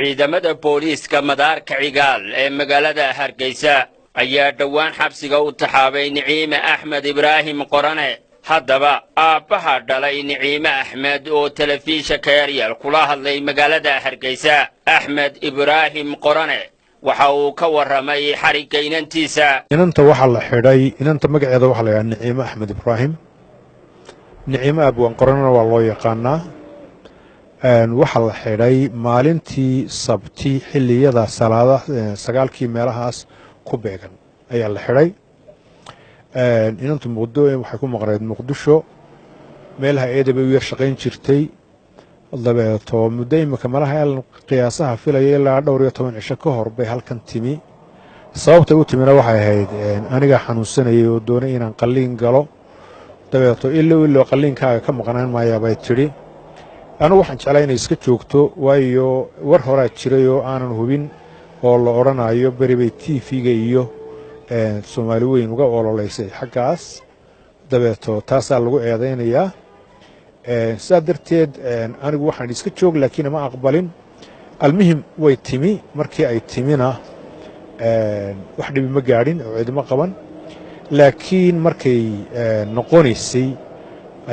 ciidamada booliiska madaarka cigaal ee magaalada Hargeysa ayaa dhawaan xabsiga u taxaabay Niciime Axmed Ibraahim Qorane. haddaba aabbaha dhalay Niciime Axmed oo telefishinka Ariel kula hadlay magaalada Hargeysa Axmed Ibraahim Qorane waxa uu ka waramay xariga inantiisa. inanta waxa la xidhay inanta magaceeda waxa la yiraahdaa Niciime Axmed Ibraahim. Niciime Abwaan Qorane waa loo yaqaanaa. waxa la xidhay maalintii sabti xilliyada salaadaha sagaalkii meelahaas ku beegan ayaa la xidhay. inantu waxay ku maqnayd Muqdisho meelaha eedaba u yar shaqayn jirtay dabeeto muddo imika malaha qiyaasaha filaya ilaa dhowr iyo 10 cisho ka hor bay halkan timi. sababta uu timina waxay ahayd aniga xanuunsanayay oo doonay inaan qalliin galo dabeeto ilaa qalliinkaaga ka maqnaan maayaa bay tiri. anigu waxaan jeclaa inay iska joogto waayo war horaa jiray oo aanan hubin oo la odhanayo beri bay TV-ga iyo Soomaali weyn uga ololeysay xaggaas dabeeto taasaa lagu eedeynayaa. sidaa darteed anigu waxaan iska joog laakiin ma aqbalin. almuhim way timi markii ay timina wax dhibi ma gaadhin oo ciidamo qaban laakiin markay noqonaysay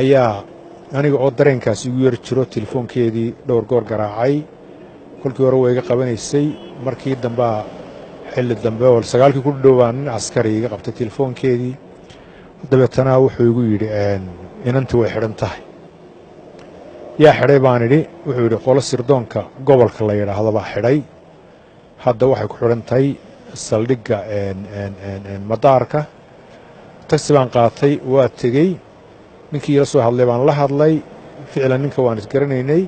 ayaa aniga oo dareenkaasi igu yar jiro telefoonkeedii dhowr goor garaacay. kolkii hore way iga qabanaysay markii dambe xilli dambe oo sagaalkii ku dhowaan nin askari iga qabtay telefoonkeedii dabeetana wuxuu igu yidhi inantii way xidhan tahay. yaa xidhay baan idhi. wuxuu yidhi qolo sirdoonka gobolka la yidhaahdo baa xidhay. hadda waxay ku xidhan tahay saldhigga madaarka. tagsi baan qaatay waa tegey ninkii ila soo hadlay baan la hadlay ficlan ninka waan isgaranaynay.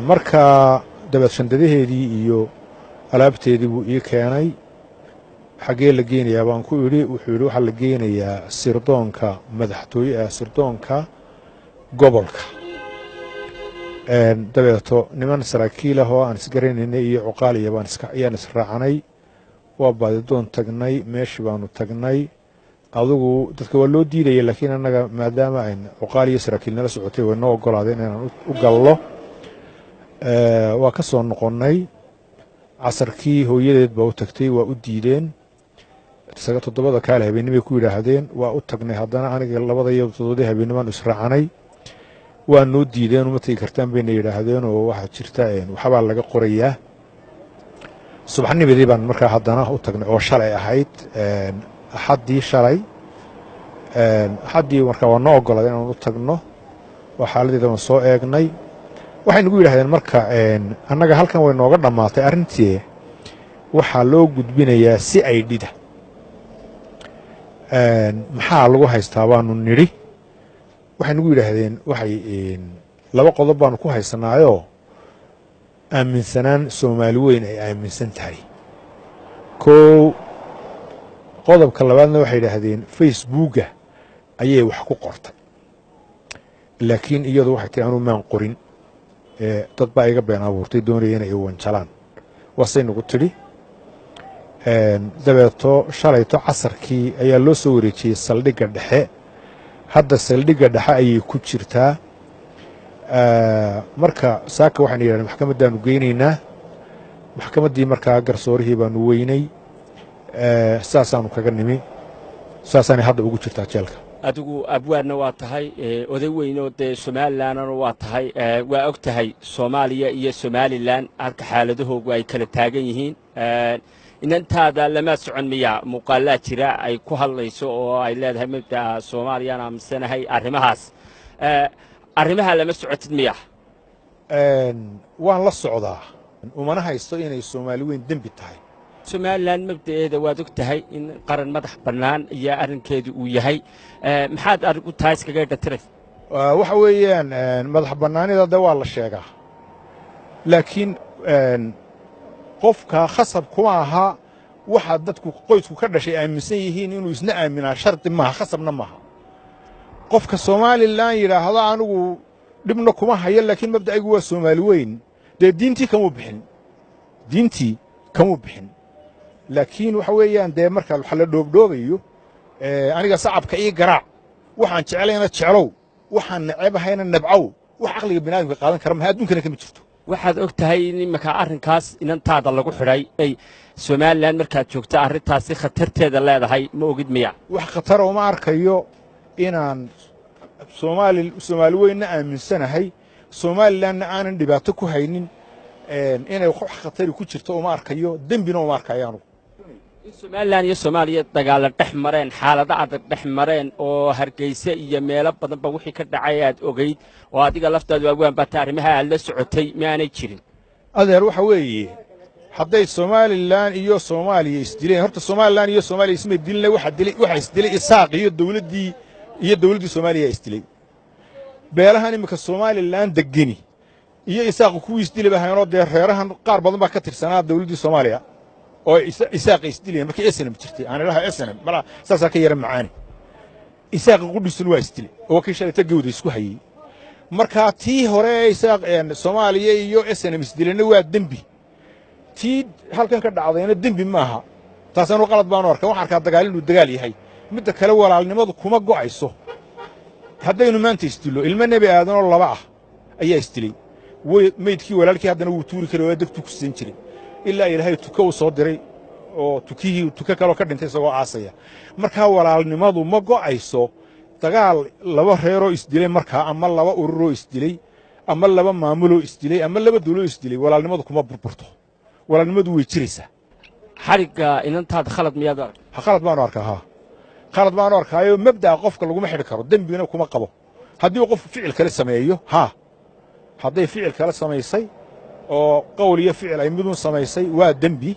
marka dabeed shandadaheedii iyo alaabteedii buu ii keenay. xaggee la geenayaa baan ku idhi. wuxuu yidhi waxaa la geenayaa sirdoonka madaxtooye sirdoonka gobolka. dabeeto niman saraakiil ah oo aan isgaranaynay iyo cuqaal iyo ayaan israacanay. waa baadidoon tagnay meeshii baanu tagnay. adigu dadka waa loo diidaya laakiin annaga maadaama ay cuqaal iyo saraakiil nala socotay way noo ogolaadeen inaan u gallo. waa ka soo noqonnay. casarkii hooyadeed baa u tagtay waa u diideen. 7 kaale habeenimay ku yidhaahdeen waa u tagnay haddana aniga 2 habeennimaan israacanay. waa noo diideen uma tegi kartaan bayna yidhaahdeen oo waxaa jirta waxbaa laga qorayaa. subaxnimadii baan markaa haddana u tagnay oo shalay ahayd axaddii shalay. axaddii markaa waa noo ogolaaday inaan u tagno oo xaaladeeda waan soo eegnay. waxay nagu yidhahdeen marka annaga halkan way nooga dhammaatay arrintii waxaa loo gudbinayaa CID-da. maxaa lagu haystaa baanu nidhi. waxay nagu yidhaahdeen waxay 2 qodob baanu ku haysanaayoo aaminsanaan Soomaali weyn ay aaminsan tahay. qodobka labaadna waxay yidhaahdeen Facebook-ga ayay wax ku qortay laakiin iyadu waxay tahay anuu maan qorin. dad baa iga been abuurtay doonaya inay wanjalaan wasay nagu tidhi. dabeeto shalayto casarkii ayaa loo soo wareejiyey saldhigga dhexe. hadda saldhigga dhexe ayay ku jirtaa. marka saaka waxaan yidhahdeen maxkamaddaanu geynaynaa. maxkamaddii markaa garsoorihii baanu weynay. saasaanu kaga nimi. saasaanay hadda ugu jirtaa jeelka. adigu abwaanna waa tahay oday weyn oo dee Somalilandna waa tahay waa og tahay Soomaaliya iyo Somaliland halka xaaladahoodu ay kala taagan yihiin. inantaada lama socon miya muuqaalaa jira ay ku hadlayso oo ay leedahay mabda Soomaaliya aamsanahay arrimaha lama socotid miya. waan la socdaa umana haysto inay Soomaali weyn dambi tahay. Somaliland mabdaeeda waad og tahay in qaran madax bannaan iyo arrinkeedu uu yahay. maxaad arigu tahay iskaga dhatiray. waxa weeyaan madax bannaanida de waa la sheegaa laakiin qofka khasab kuma aha waxa dadku qoysku ka dhashay aaminsan yihiin inuu isna aaminaa sharti maaha khasabna maaha. qofka Somaliland yiraahdo anigu dhibna kuma hayo laakiin mabda'aygu waa Soomaali weyn dee diintii kama bixin. laakiin waxa weeyaan dee marka waxa la dhoobdhoobayo aniga sacabka ii garaac waxaan jeclayna jeclow waxaan nacabahayna nabcow wax aqliga bini'aadamka qaadan kara ma adduunkana kama jirto. waxaad og tahay in iminka arrinkaas inantaada lagu xidhay ay somalilan markaad joogta arrintaasi khatarteeda leedahay ma ogid miya wax khatara uma arkayo inaan soomaali weynna aaminsanahay somalilanna aanan dhibaato ku haynin inay wax khatari ku jirto uma arkayo dembina uma arkayo anugu in somalilan iyo soomaaliya dagaalla dhex mareen xaalado adag dhex mareen oo hargeysa iyo meelo badanba wixii ka dhacay aad ogayd oo adiga laftaadu awaan baata arrimaha aad la socotay miaanay jirin adeer waxa weeye hadday somalilan iyo soomaaliya isdileen horta somalilan iyo soomaaliya isma dilin waxa isdilay isaaq iyo dawladdii soomaaliya isdilay beelahan iminka somalilan degeni iyo isaaq kuwii isdili bahaynoo dee reerahan qaar badan baa ka tirsanaa dawladdii soomaaliya oo isaaqa isdilayeen markii snm jirtay aan ilaha snm mala saasaa ka yara macaani isaaqa qudhisun waa isdilay oo kii shalayta gawda isku hayey markaa tii hore ee isaaq soomaaliya iyo snm isdilayna waa dembi tii halkan ka dhacdayna dembi maaha taasanu qalad baanu arkaa waxaan arkaa dagaal inuu dagaal yahay midda kale walaalnimadu kuma go'ayso haddaynu maanta isdillo ilmo nebi aadanoo laba ah ayaa isdilay meydkii walaalkii haddana wuu tuuri karay oo degtuu ku siin jiray ilaa ilaahay tuka uu soo diray oo tuka kaloo ka dhintay isagoo aasaya markaa walaalnimadu ma go'ayso dagaal laba reeroo isdilay markaa ama laba ururoo isdilay ama laba maamuloo isdilay ama laba dawladoo isdilay walaalnimadu kuma burburto walaalnimadu way jiraysaa xarigga inantaada khalad miyaad khalad baanu arkaa haa khalad baanu arkaayo mabda'a qofka laguma xidhi karo dembigana kuma qabo haddii uu qofku ficil kale sameeyo haa hadday ficil kale samaysay oo qowl iyo ficil ay midun samaysay waa dembi